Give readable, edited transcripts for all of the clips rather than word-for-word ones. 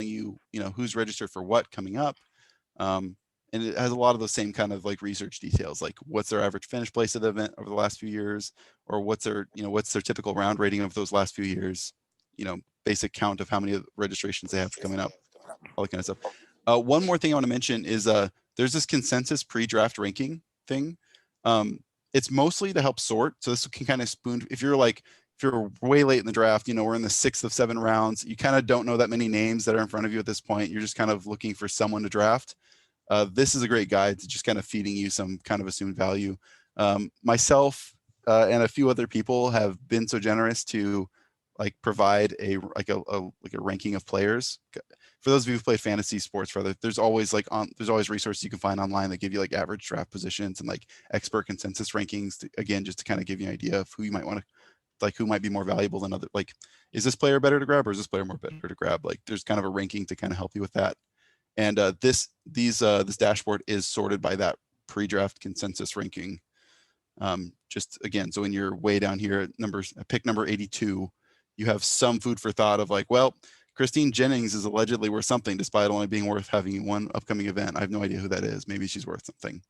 you, who's registered for what coming up. And it has a lot of those same kind of like research details, like what's their average finish place of the event over the last few years, or what's their typical round rating of those last few years, basic count of how many registrations they have coming up, all that kind of stuff. One more thing I want to mention is there's this consensus pre-draft ranking thing. It's mostly to help sort. So this can kind of if you're way late in the draft, we're in the 6th of 7 rounds, you kind of don't know that many names that are in front of you at this point. You're just kind of looking for someone to draft. This is a great guide to just kind of feeding you some kind of assumed value. Myself and a few other people have been so generous to provide a ranking of players. For those of you who play fantasy sports, there's always resources you can find online that give you average draft positions and expert consensus rankings just to kind of give you an idea of who you might want to, who might be more valuable than other. Is this player better to grab, or is this player more better to grab? There's kind of a ranking to kind of help you with that. And this dashboard is sorted by that pre-draft consensus ranking. Just again, so when you're way down here at pick number 82, you have some food for thought of well, Christine Jennings is allegedly worth something despite only being worth having one upcoming event. I have no idea who that is. Maybe she's worth something.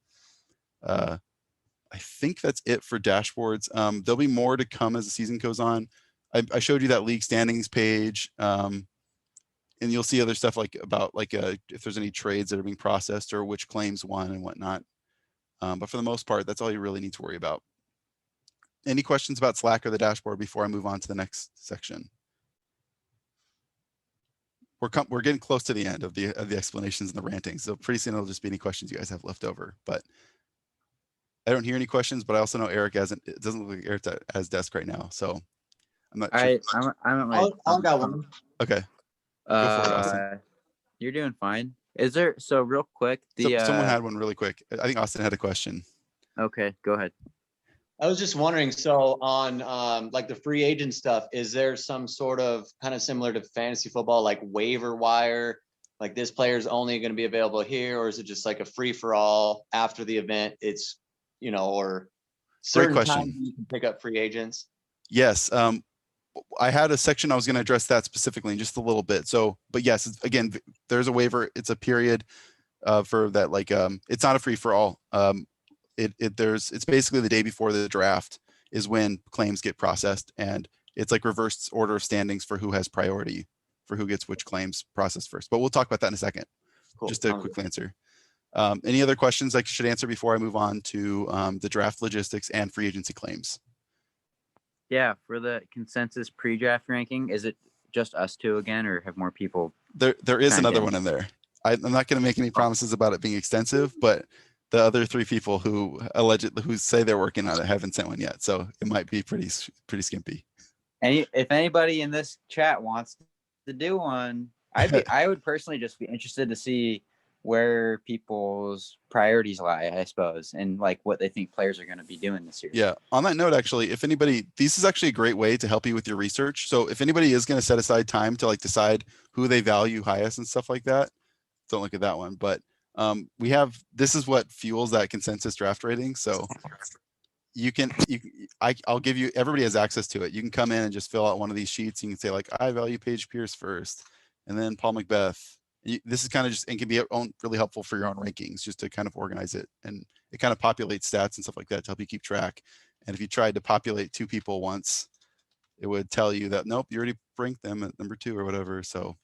I think that's it for dashboards. There'll be more to come as the season goes on. I showed you that league standings page. And you'll see other stuff about if there's any trades that are being processed or which claims won and whatnot. But for the most part, that's all you really need to worry about. Any questions about Slack or the dashboard before I move on to the next section? We're getting close to the end of the explanations and the rantings, so pretty soon it'll just be any questions you guys have left over. But I don't hear any questions, but I also know Eric it doesn't look like Eric's at his desk right now, so I'm not sure. I'll got one. Okay. Go for it, Austin. You're doing fine. Is there, so real quick, someone had one really quick. I think Austin had a question. Okay, go ahead. I was just wondering, so on the free agent stuff, is there some sort of kind of similar to fantasy football, waiver wire, this player is only going to be available here, or is it just a free for all after the event? It's, or certain times you can pick up free agents? Yes. I had a section I was going to address that specifically in just a little bit. So, but yes, again, there's a waiver. It's a period for that. It's not a free for all. It's basically the day before the draft is when claims get processed, and it's reverse order of standings for who has priority for who gets which claims processed first. But we'll talk about that in a second. Cool. Just a quick answer. Any other questions I should answer before I move on to the draft logistics and free agency claims? Yeah, for the consensus pre-draft ranking, is it just us two again, or have more people? There is another one in there. I'm not going to make any promises about it being extensive, but the other 3 people who say they're working on it haven't sent one yet, so it might be pretty skimpy. If anybody in this chat wants to do one, I would personally just be interested to see where people's priorities lie, I suppose, and what they think players are going to be doing this year. Yeah. On that note, actually, if anybody, this is actually a great way to help you with your research. So if anybody is going to set aside time to decide who they value highest and stuff like that, don't look at that one. But this is what fuels that consensus draft rating. So I'll give you, everybody has access to it. You can come in and just fill out one of these sheets. You can say I value Paige Pierce first, and then Paul McBeth. This is kind of it can be really helpful for your own rankings, just to kind of organize it, and it kind of populates stats and stuff like that to help you keep track. And if you tried to populate 2 people once, it would tell you that nope, you already ranked them at number 2 or whatever. So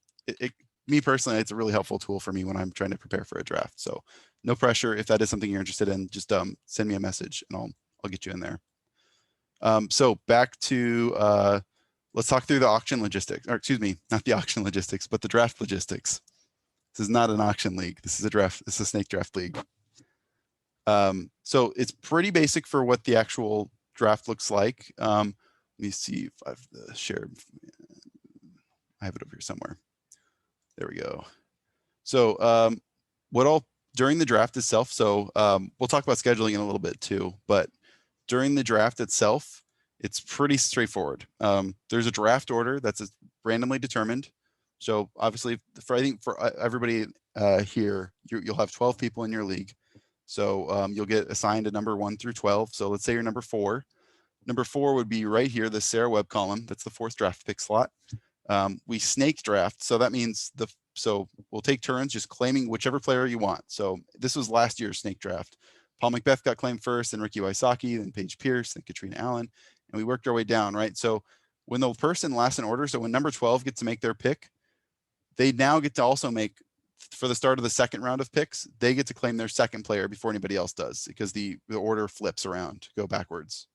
me personally, it's a really helpful tool for me when I'm trying to prepare for a draft. So no pressure. If that is something you're interested in, just send me a message and I'll get you in there. So back to let's talk through the auction logistics, or excuse me, not the auction logistics, but the draft logistics. This is not an auction league. This is a draft. This is a snake draft league. So it's pretty basic for what the actual draft looks like. Let me see if I've shared. I have it over here somewhere. There we go. So during the draft itself, so we'll talk about scheduling in a little bit too, but during the draft itself, it's pretty straightforward. There's a draft order that's randomly determined. So obviously, I think for everybody here, you'll have 12 people in your league. So you'll get assigned a number 1 through 12. So let's say you're number 4. Number 4 would be right here, the Sarah Webb column. That's the 4th draft pick slot. We snake draft. So that means the So we'll take turns just claiming whichever player you want. So this was last year's snake draft. Paul Macbeth got claimed first, then Ricky Wysocki, then Paige Pierce, then Katrina Allen, and we worked our way down, right? So when the person last in order, so when number 12 gets to make their pick, they now get to also make, for the start of the second round of picks, they get to claim their second player before anybody else does, because the order flips around, go backwards.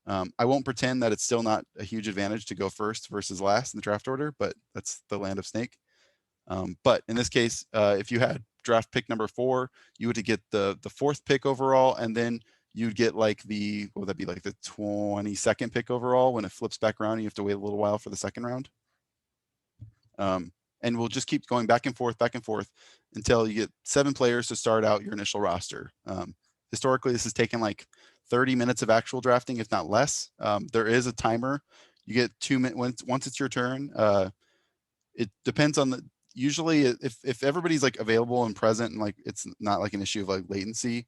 I won't pretend that it's still not a huge advantage to go first versus last in the draft order, but that's the land of snake. But in this case, if you had draft pick number 4, you would get the 4th pick overall, and then you'd get like the, what would that be, like the 22nd pick overall when it flips back around and you have to wait a little while for the second round. And we'll just keep going back and forth until you get 7 players to start out your initial roster. Historically, this has taken like 30 minutes of actual drafting, if not less. There is a timer. You get 2 minutes once it's your turn. It depends on usually if everybody's like available and present and like it's not like an issue of like latency,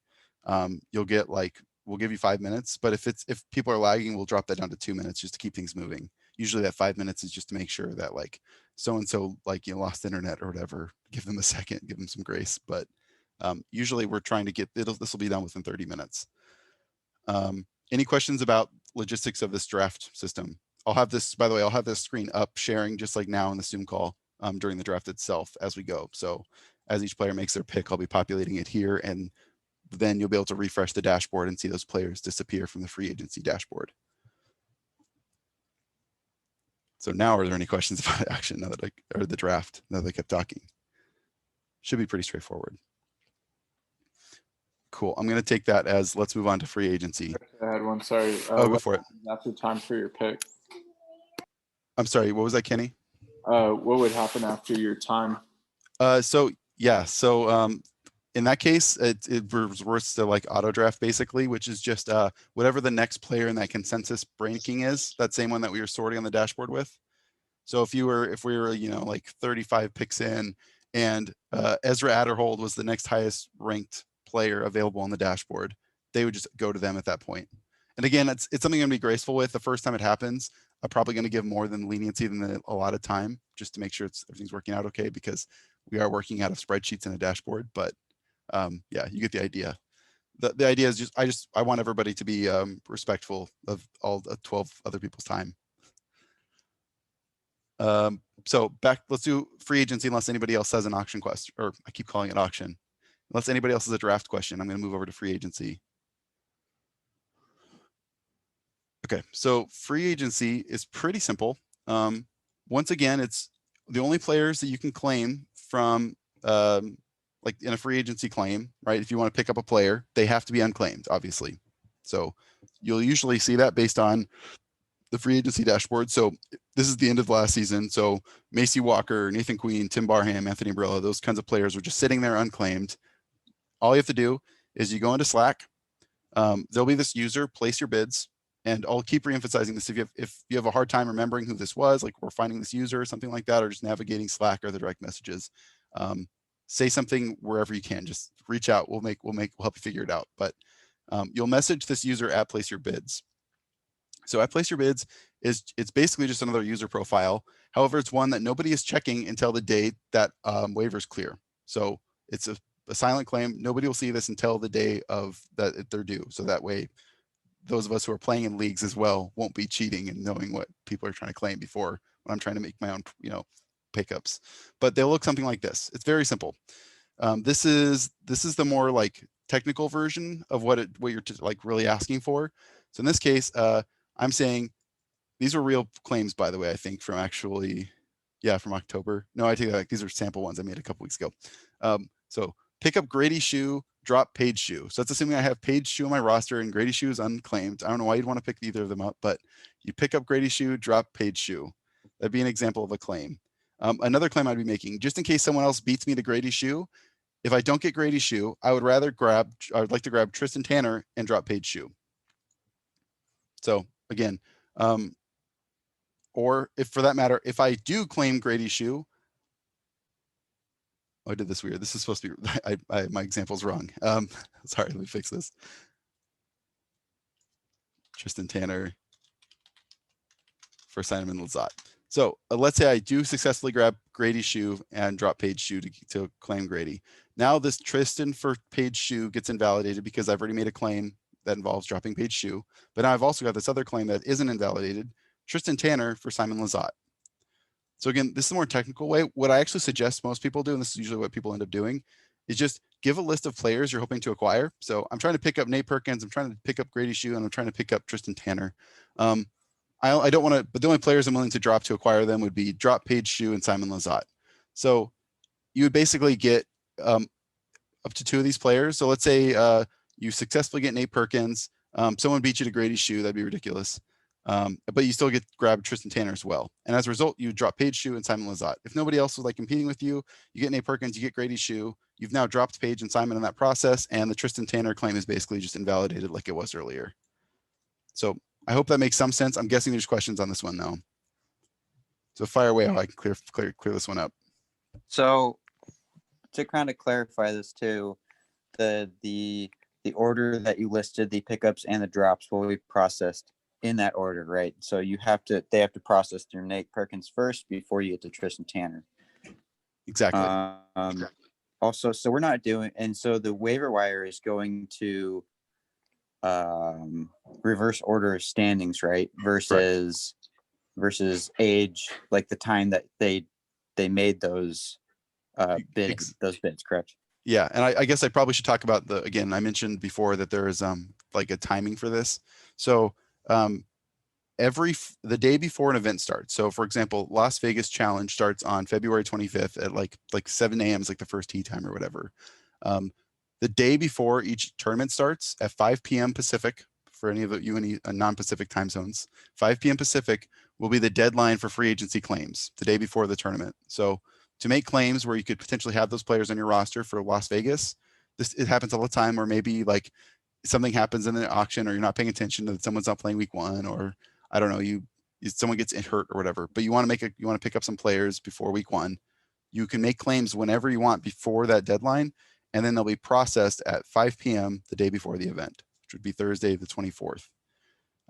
you'll get like, we'll give you 5 minutes. But if people are lagging, we'll drop that down to 2 minutes just to keep things moving. Usually that 5 minutes is just to make sure that like so-and-so like, lost internet or whatever, give them a second, give them some grace. But usually we're trying to get, this will be done within 30 minutes. Any questions about logistics of this draft system? I'll have this, by the way, I'll have this screen up sharing just like now in the Zoom call during the draft itself as we go. So as each player makes their pick, I'll be populating it here, and then you'll be able to refresh the dashboard and see those players disappear from the free agency dashboard. So now, are there any questions about action now that or the draft, now that I kept talking? Should be pretty straightforward. Cool. I'm going to take that as, let's move on to free agency. I had one, sorry. Go for it. After time for your pick. I'm sorry, what was that, Kenny? What would happen after your time? So in that case, it reverts to like auto draft basically, which is just whatever the next player in that consensus ranking is, that same one that we were sorting on the dashboard with. So if we were, like 35 picks in, and Ezra Adderhold was the next highest ranked player available on the dashboard, they would just go to them at that point. And again, it's something I'm gonna be graceful with. The first time it happens, I'm probably gonna give more than leniency than a lot of time, just to make sure everything's working out okay, because we are working out of spreadsheets and a dashboard. But yeah, you get the idea. The idea is just, I want everybody to be respectful of all the 12 other people's time. So let's do free agency unless anybody else has an auction question, or I keep calling it auction. Unless anybody else has a draft question, I'm going to move over to free agency. Okay, so free agency is pretty simple. Once again, it's the only players that you can claim from, like in a free agency claim, right? If you want to pick up a player, they have to be unclaimed, obviously. So you'll usually see that based on the free agency dashboard. So this is the end of last season. So Macy Walker, Nathan Queen, Tim Barham, Anthony Brillo, those kinds of players were just sitting there unclaimed. All you have to do is you go into Slack. There'll be this user, place your bids. And I'll keep reemphasizing this. If you have a hard time remembering who this was, like we're finding this user or something like that, or just navigating Slack or the direct messages, say something wherever you can. Just reach out. We'll help you figure it out. But you'll message this user at place your bids. So at place your bids it's basically just another user profile. However, it's one that nobody is checking until the day that waivers clear. So it's a silent claim. Nobody will see this until the day of that they're due. So that way, those of us who are playing in leagues as well won't be cheating and knowing what people are trying to claim before when I'm trying to make my own, pickups. But they'll look something like this. It's very simple. This is the more like technical version of what you're like really asking for. So in this case, I'm saying these are real claims, by the way, I think from October. No, I take that back. These are sample ones I made a couple weeks ago. So pick up Grady Shoe, drop Paige Shoe. So that's assuming I have Paige Shoe on my roster and Grady Shoe is unclaimed. I don't know why you'd want to pick either of them up, but you pick up Grady Shoe, drop Paige Shoe. That'd be an example of a claim. Another claim I'd be making, just in case someone else beats me to Grady Shoe, if I don't get Grady Shoe, I would like to grab Tristan Tanner and drop Paige Shoe. So again, or if for that matter, if I do claim Grady Shoe, I did this weird. This is supposed to be, my example's wrong. Sorry, let me fix this. Tristan Tanner for Simon Lizotte. So let's say I do successfully grab Grady Shoe and drop Paige Shoe to claim Grady. Now this Tristan for Paige Shoe gets invalidated because I've already made a claim that involves dropping Paige Shoe. But now I've also got this other claim that isn't invalidated, Tristan Tanner for Simon Lizotte. So again, this is a more technical way. What I actually suggest most people do, and this is usually what people end up doing, is just give a list of players you're hoping to acquire. So I'm trying to pick up Nate Perkins, I'm trying to pick up Grady Shoe, and I'm trying to pick up Tristan Tanner. I don't want to, but the only players I'm willing to drop to acquire them would be drop Paige Shoe and Simon Lizotte. So you would basically get up to 2 of these players. So let's say you successfully get Nate Perkins. Someone beat you to Grady Shoe. That'd be ridiculous. But you still get grab Tristan Tanner as well. And as a result, you drop Paige Shoe and Simon Lizotte. If nobody else was like competing with you, you get Nate Perkins, you get Grady Shoe. You've now dropped Paige and Simon in that process. And the Tristan Tanner claim is basically just invalidated like it was earlier. So I hope that makes some sense. I'm guessing there's questions on this one though. So fire away how I can clear this one up. So to kind of clarify this too, the order that you listed, the pickups and the drops will be processed in that order, right? So they have to process through Nate Perkins first before you get to Tristan Tanner. Exactly. Also, so we're not doing, and so the waiver wire is going to reverse order standings, right? Versus age, like the time that they made those bids, correct? Yeah, and I guess I probably should talk about again, I mentioned before that there is like a timing for this. So the day before an event starts. So for example, Las Vegas Challenge starts on February 25th at like 7 a.m. is like the first tee time or whatever. The day before each tournament starts at 5 p.m. Pacific, for any of you in non-Pacific time zones, 5 p.m. Pacific will be the deadline for free agency claims the day before the tournament. So to make claims where you could potentially have those players on your roster for Las Vegas, it happens all the time, where maybe like something happens in the auction, or you're not paying attention that someone's not playing week 1, or I don't know, someone gets hurt or whatever, but you want to pick up some players before week 1. You can make claims whenever you want before that deadline, and then they'll be processed at 5 p.m. the day before the event, which would be Thursday, the 24th.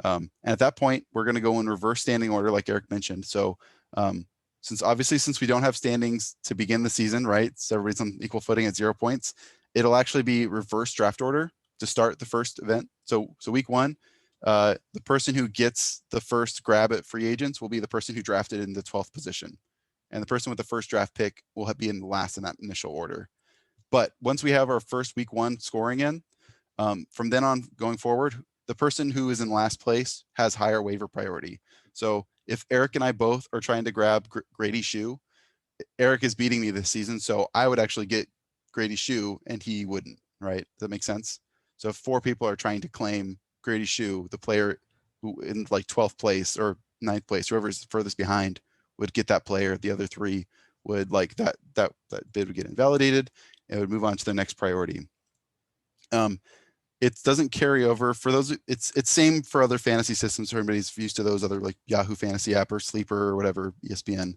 And at that point, we're going to go in reverse standing order, like Eric mentioned. So since we don't have standings to begin the season, right? So everybody's on equal footing at 0 points. It'll actually be reverse draft order to start the first event. So week 1, the person who gets the first grab at free agents will be the person who drafted in the 12th position. And the person with the first draft pick will be in last in that initial order. But once we have our first week 1 scoring in, from then on going forward, the person who is in last place has higher waiver priority. So if Eric and I both are trying to grab Grady Shoe, Eric is beating me this season, so I would actually get Grady Shoe and he wouldn't, right? Does that make sense? So if 4 people are trying to claim Grady Shoe, the player who in like 12th place or 9th place, whoever's furthest behind, would get that player. The other 3 would like that bid would get invalidated and would move on to the next priority. It doesn't carry over for those. It's same for other fantasy systems. Everybody's used to those other like Yahoo Fantasy app or Sleeper or whatever, ESPN.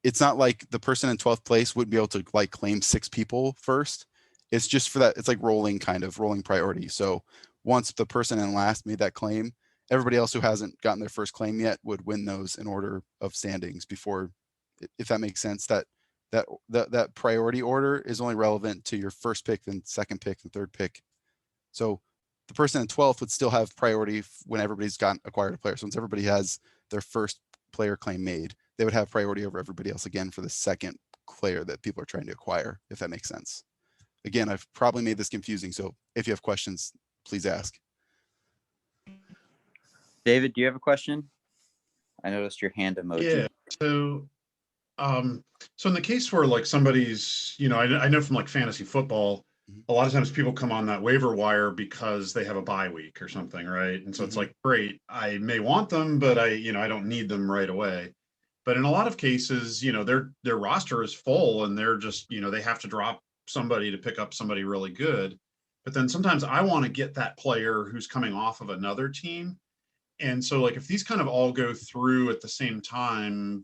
It's not like the person in 12th place would be able to like claim 6 people first. It's just for that. It's like rolling priority. So once the person in last made that claim, everybody else who hasn't gotten their first claim yet would win those in order of standings before, if that makes sense. That priority order is only relevant to your first pick, then second pick, and third pick. So the person in 12th would still have priority when everybody's acquired a player. So once everybody has their first player claim made, they would have priority over everybody else again for the second player that people are trying to acquire, if that makes sense. Again, I've probably made this confusing, so if you have questions, please ask. David, do you have a question? I noticed your hand emoji. Yeah. So in the case where like somebody's, I know from like fantasy football, a lot of times people come on that waiver wire because they have a bye week or something, right? And so it's like, great, I may want them, but I don't need them right away. But in a lot of cases, their roster is full and they're just, they have to drop somebody to pick up somebody really good. But then sometimes I want to get that player who's coming off of another team. And so like, if these kind of all go through at the same time,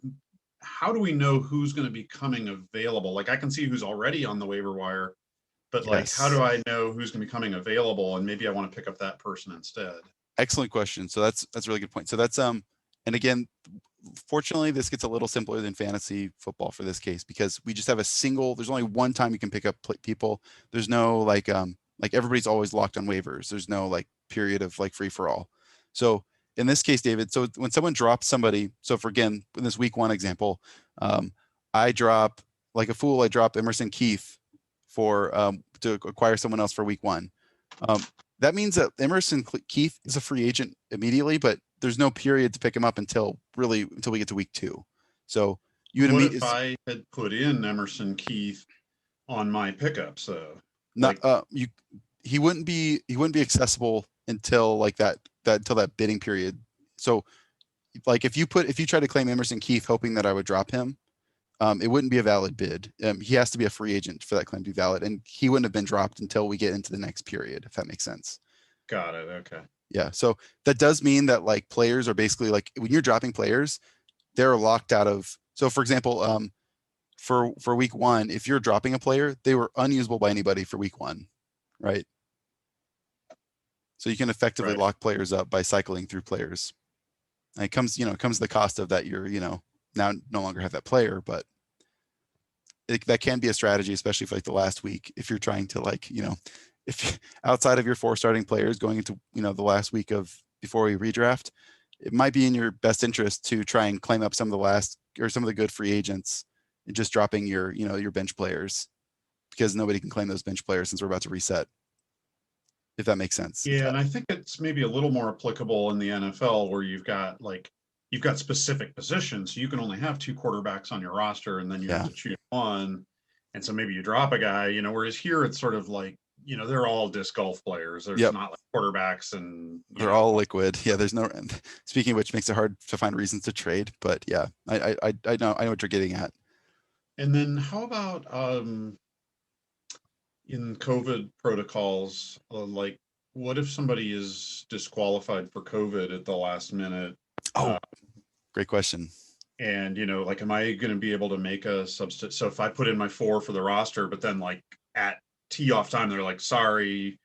how do we know who's going to be coming available? Like I can see who's already on the waiver wire, but like, how do I know who's going to be coming available? And maybe I want to pick up that person instead. Excellent question. So that's a really good point. So that's, and again, fortunately, this gets a little simpler than fantasy football for this case because we just have a single. There's only one time you can pick up people. There's no like everybody's always locked on waivers. There's no like period of like free for all. So in this case, David, so when someone drops somebody, so for again in this week 1 example, I drop like a fool. I drop Emerson Keith for to acquire someone else for week 1. That means that Emerson Keith is a free agent immediately, but there's no period to pick him up until we get to week 2. So you What would if I had put in Emerson Keith on my pickups? not he wouldn't be accessible until like that bidding period. So like if you try to claim Emerson Keith hoping that I would drop him, it wouldn't be a valid bid. He has to be a free agent for that claim to be valid, and he wouldn't have been dropped until we get into the next period, if that makes sense. Got it. Okay. Yeah. So that does mean that like players are basically like when you're dropping players, they're locked out of. So for example, for week 1, if you're dropping a player, they were unusable by anybody for week 1, right? So you can effectively Right. lock players up by cycling through players. And it comes the cost of that you're, now no longer have that player, but that can be a strategy, especially for like the last week. If you're trying to like, if outside of your 4 starting players going into, the last week before we redraft, it might be in your best interest to try and claim up some of the good free agents and just dropping your bench players because nobody can claim those bench players since we're about to reset. If that makes sense. Yeah, and I think it's maybe a little more applicable in the NFL where you've got specific positions. So you can only have 2 quarterbacks on your roster, and then you have to choose one. And so maybe you drop a guy, whereas here it's sort of like, they're all disc golf players. There's not like quarterbacks and they're all liquid. Yeah, there's no. Speaking of which, makes it hard to find reasons to trade. But yeah, I know what you're getting at. And then how about in COVID protocols, like what if somebody is disqualified for COVID at the last minute? Great question. And like, am I going to be able to make a substitute? So if I put in my 4 for the roster, but then like at tee off time, they're like, sorry,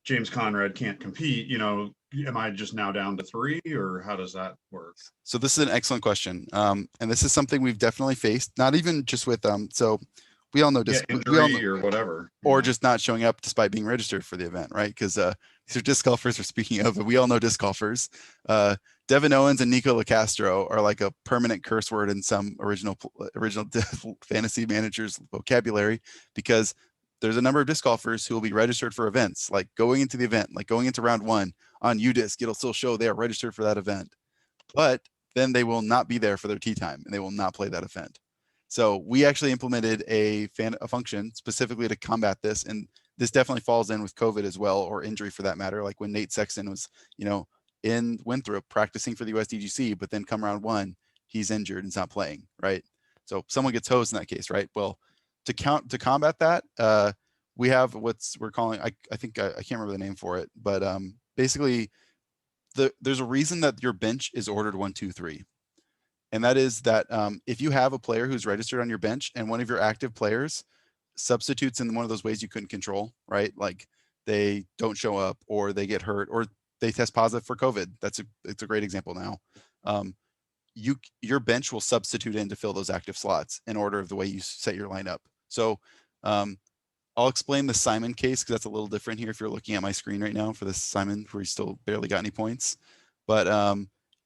James Conrad can't compete, am I just now down to 3, or how does that work? So this is an excellent question. And this is something we've definitely faced, not even just with so we all know injury or whatever, or just not showing up despite being registered for the event, right? Because these are disc golfers we're speaking of, but we all know disc golfers. Devin Owens and Nico LaCastro are like a permanent curse word in some original fantasy managers vocabulary, because there's a number of disc golfers who will be registered for events, like going into the event, like going into round 1 on UDisc, it'll still show they are registered for that event, but then they will not be there for their tee time and they will not play that event. So we actually implemented a function specifically to combat this. And this definitely falls in with COVID as well, or injury for that matter. Like when Nate Sexton was, in Winthrop practicing for the USDGC, but then come round 1, he's injured and is not playing, right? So someone gets hosed in that case, right? Well, to combat that, we have we're calling, I think I can't remember the name for it, but basically there's a reason that your bench is ordered 1, 2, 3. And that is that if you have a player who's registered on your bench and one of your active players substitutes in one of those ways you couldn't control, right? Like they don't show up, or they get hurt, or they test positive for COVID. It's a great example now. Your bench will substitute in to fill those active slots in order of the way you set your lineup. So I'll explain the Simon case because that's a little different here. If you're looking at my screen right now for this Simon, where he still barely got any points, but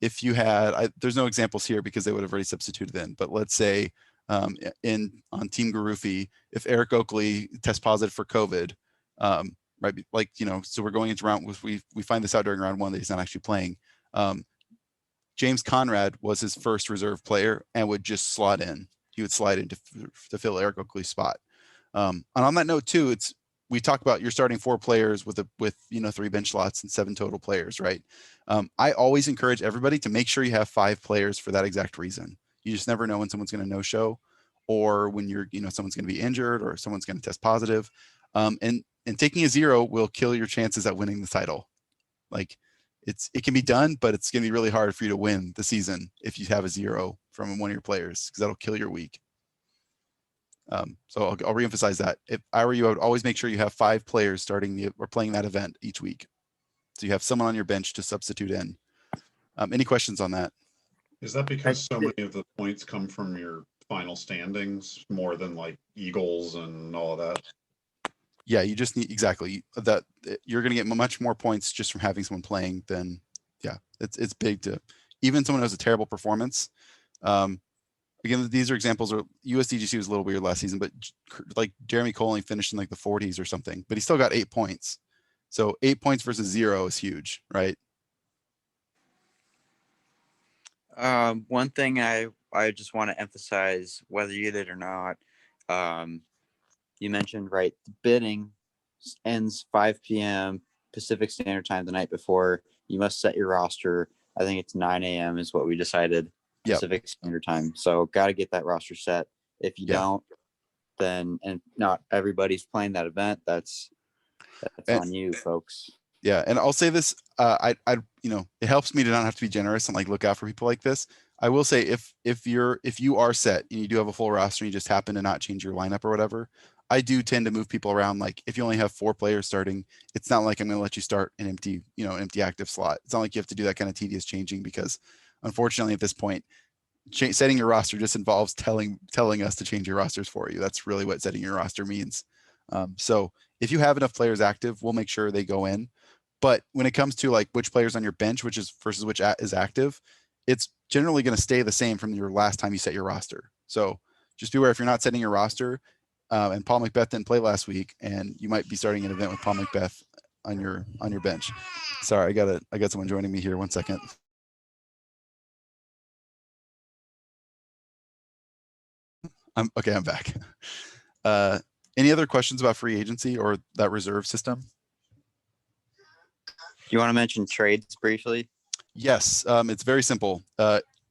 if you had, there's no examples here because they would have already substituted in, but let's say on Team Garufi, if Eric Oakley tests positive for COVID, right, like, so we're going into round, we find this out during round 1 that he's not actually playing. James Conrad was his first reserve player and would just slot in. He would slide in to fill Eric Oakley's spot. And on that note too, we talk about you're starting 4 players with 3 bench slots and 7 total players, right? I always encourage everybody to make sure you have 5 players for that exact reason. You just never know when someone's going to no-show, or when someone's going to be injured, or someone's going to test positive. And taking a 0 will kill your chances at winning the title. Like it can be done, but it's going to be really hard for you to win the season if you have a 0 from one of your players, because that'll kill your week. So I'll reemphasize that. If I were you, I would always make sure you have 5 players starting or playing that event each week. So you have someone on your bench to substitute in. Any questions on that? Is that because so many of the points come from your final standings more than like Eagles and all of that? Yeah, you just need exactly that. You're going to get much more points just from having someone playing than, yeah, it's big to even someone who has a terrible performance. Again, these are examples. Or USDGC was a little weird last season, but like Jeremy Cole only finished in like the 40s or something, but he still got 8 points. So 8 points versus 0 is huge, right? One thing I just want to emphasize, whether you did it or not, you mentioned right, the bidding ends 5 p.m. Pacific Standard Time the night before. You must set your roster. I think it's 9 a.m. is what we decided Yep. Pacific Standard Time. So got to get that roster set. If you Yeah. don't, then and not everybody's playing that event. That's And- on you, folks. Yeah, and I'll say this: I, it helps me to not have to be generous and like look out for people like this. I will say if you are set and you do have a full roster and you just happen to not change your lineup or whatever, I do tend to move people around. Like if you only have 4 players starting, it's not like I'm going to let you start an empty active slot. It's not like you have to do that kind of tedious changing because, unfortunately, at this point, setting your roster just involves telling us to change your rosters for you. That's really what setting your roster means. So if you have enough players active, we'll make sure they go in. But when it comes to like which players on your bench, which is versus which is active, it's generally going to stay the same from your last time you set your roster. So just be aware if you're not setting your roster, and Paul Macbeth didn't play last week, and you might be starting an event with Paul Macbeth on your bench. Sorry, I got someone joining me here. 1 second. I'm back. Any other questions about free agency or that reserve system? You want to mention trades briefly? Yes, it's very simple.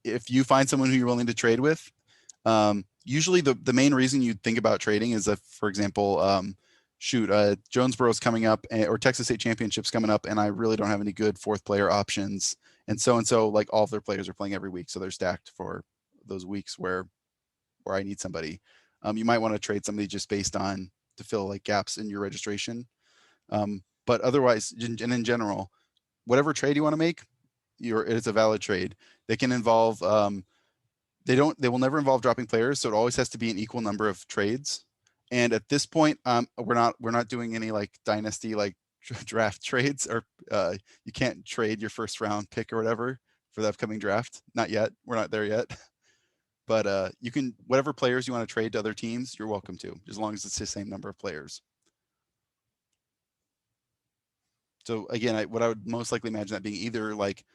If you find someone who you're willing to trade with, usually the main reason you think about trading is if, for example, Jonesboro's coming up or Texas State Championship's coming up, and I really don't have any good 4th player options, and so like all of their players are playing every week, so they're stacked for those weeks where I need somebody. You might want to trade somebody just based on to fill like gaps in your registration. But otherwise, and in general, whatever trade you want to make, it's a valid trade. They can involve, they will never involve dropping players. So it always has to be an equal number of trades. And at this point, we're not doing any like dynasty, like draft trades, or you can't trade your 1st round pick or whatever for the upcoming draft. Not yet. We're not there yet. But you can, whatever players you want to trade to other teams, you're welcome to, as long as it's the same number of players. So again, what I would most likely imagine that being either like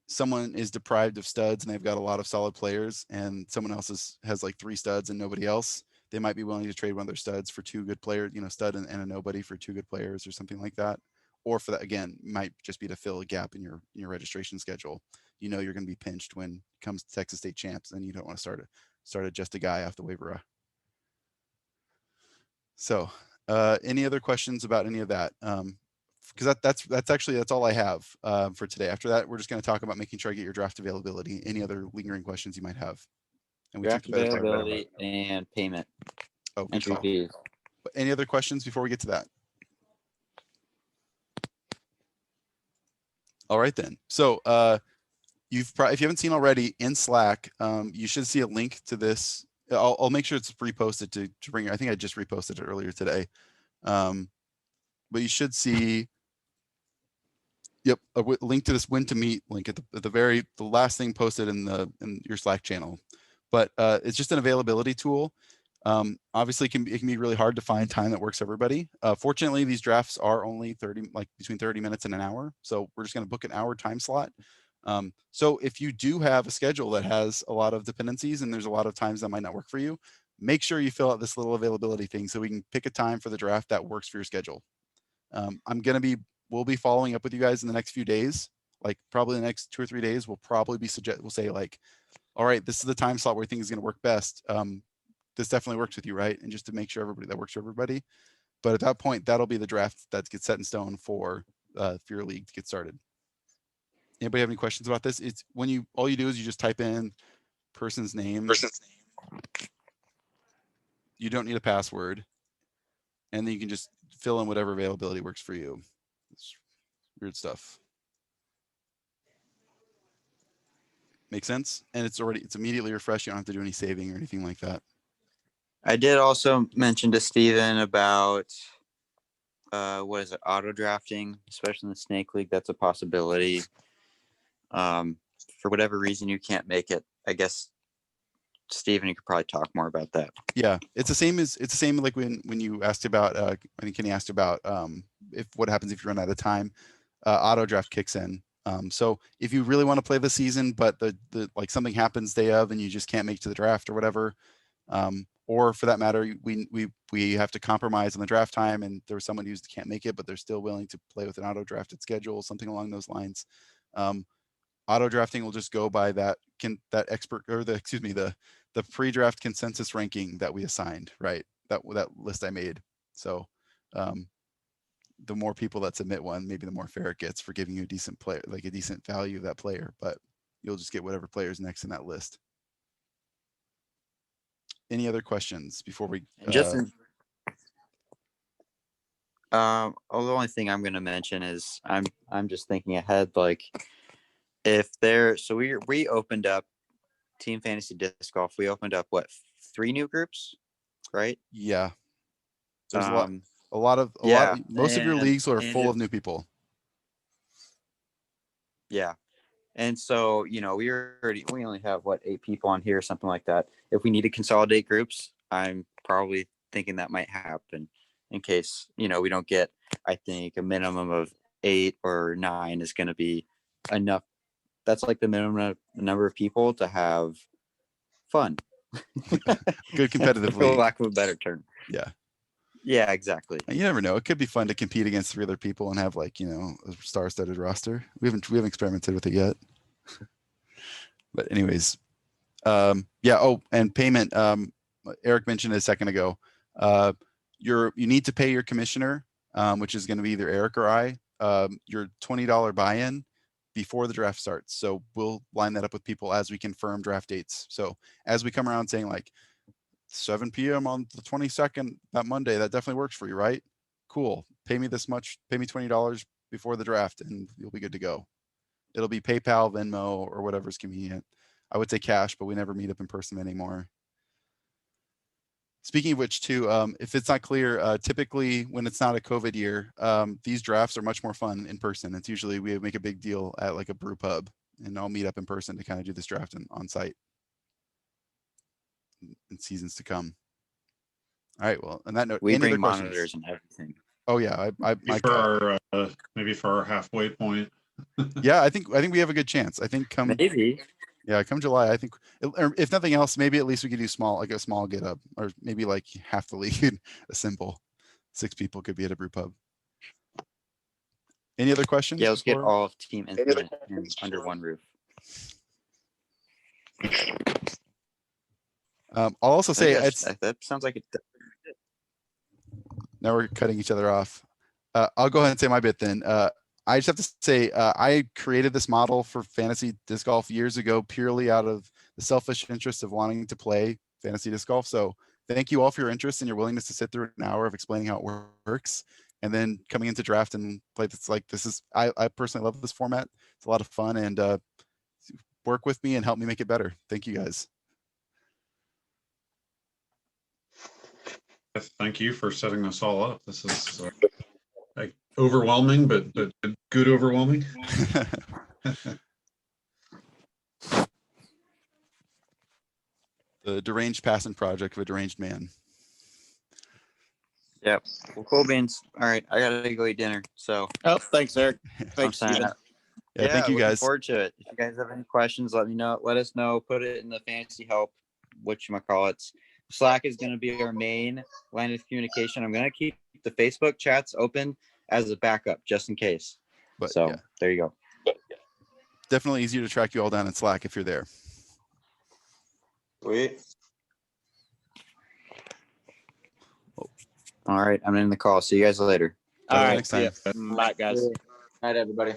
someone is deprived of studs and they've got a lot of solid players, and someone else has like 3 studs and nobody else. They might be willing to trade one of their studs for 2 good players, stud and a nobody for 2 good players or something like that. Or for that, again, might just be to fill a gap in your registration schedule. You're going to be pinched when it comes to Texas State champs, and you don't want to start just a guy off the waiver. So any other questions about any of that? Because that's all I have for today. After that, we're just going to talk about making sure I get your draft availability. Any other lingering questions you might have? And we Draft took the better part of that. availability and payment. Oh, good Entry call. fees. Any other questions before we get to that? All right then. So if you haven't seen already in Slack, you should see a link to this. I'll make sure it's reposted to bring. I think I just reposted it earlier today. But you should see, a link to this when to meet link at the last thing posted in your Slack channel. But it's just an availability tool. Obviously, it can be really hard to find time that works for everybody. Fortunately, these drafts are only between 30 minutes and an hour. So we're just going to book an hour time slot. So if you do have a schedule that has a lot of dependencies and there's a lot of times that might not work for you, make sure you fill out this little availability thing so we can pick a time for the draft that works for your schedule. We'll be following up with you guys in the next few days, like probably the next 2 or 3 days. We'll say like, all right, this is the time slot where I think is going to work best. This definitely works with you, right? And just to make sure that works for everybody. But at that point, that'll be the draft that gets set in stone for your league to get started. Anybody have any questions about this? It's when all you do is you just type in person's name. You don't need a password. And then you can just fill in whatever availability works for you. It's weird stuff. Make sense? And it's immediately refreshed. You don't have to do any saving or anything like that. I did also mention to Steven about what is it, auto drafting, especially in the Snake League. That's a possibility. For whatever reason you can't make it, I guess Steven, you could probably talk more about that. Yeah, it's the same like when you asked about I think Kenny asked about if what happens if you run out of time. Auto draft kicks in. So if you really want to play the season, but the like something happens day of and you just can't make it to the draft or whatever, or for that matter, we have to compromise on the draft time and there's someone who can't make it, but they're still willing to play with an auto drafted schedule, something along those lines. Auto drafting will just go by that the pre-draft consensus ranking that we assigned, right? That list I made. So the more people that submit one, maybe the more fair it gets for giving you a decent player, like a decent value of that player, but you'll just get whatever player's next in that list. Any other questions before we the only thing I'm going to mention is I'm just thinking ahead, like if there, so we opened up Team Fantasy Disc Golf. We opened up what, 3 new groups, right? Yeah. There's yeah, most of your leagues are and full of new people. Yeah. And so, we only have what, 8 people on here, something like that. If we need to consolidate groups, I'm probably thinking that might happen in case, we don't get, I think a minimum of 8 or 9 is going to be enough. That's like the minimum number of people to have fun. Good competitive For league. lack of a better term. Yeah. Yeah, exactly. You never know. It could be fun to compete against 3 other people and have like, a star-studded roster. We haven't experimented with it yet. But anyways, yeah. Oh, and payment. Eric mentioned it a second ago. You need to pay your commissioner, which is going to be either Eric or I, your $20 buy-in before the draft starts. So we'll line that up with people as we confirm draft dates. So as we come around saying like 7 p.m. on the 22nd, that Monday, that definitely works for you, right? Cool. Pay me this much, pay me $20 before the draft and you'll be good to go. It'll be PayPal, Venmo, or whatever's convenient. I would say cash, but we never meet up in person anymore. Speaking of which too, if it's not clear, typically when it's not a COVID year, these drafts are much more fun in person. It's usually we make a big deal at like a brew pub and I'll meet up in person to kind of do this draft on site in seasons to come. All right. Well, on that note, We any bring other questions? monitors and everything. Oh yeah, Maybe for our halfway point. yeah, I think we have a good chance. I think come July, I think if nothing else, maybe at least we could do a small get up, or maybe like half the league assemble. 6 people could be at a brew pub. Any other questions? Yeah, let's get all of Team Infinite under one roof. I'll also say that sounds like it. Now we're cutting each other off. I'll go ahead and say my bit then. I just have to say, I created this model for fantasy disc golf years ago, purely out of the selfish interest of wanting to play fantasy disc golf. So thank you all for your interest and your willingness to sit through an hour of explaining how it works. And then coming into draft and play I personally love this format. It's a lot of fun and work with me and help me make it better. Thank you guys. Thank you for setting this all up. This is overwhelming, but good overwhelming. The deranged passing project of a deranged man. Yep. Well, cool beans. All right, I gotta go eat dinner. So. Oh, thanks, Eric. Thanks. Thank you looking guys. Forward to it. If you guys have any questions, let me know. Let us know. Put it in the fantasy help. Whatchamacallits. Slack is going to be our main line of communication. I'm going to keep the Facebook chats open as a backup just in case. But so yeah. There you go. Definitely easier to track you all down in Slack if you're there. Sweet. All right, I'm in the call. See you guys later. All right. Next time. Bye, guys. Night, everybody.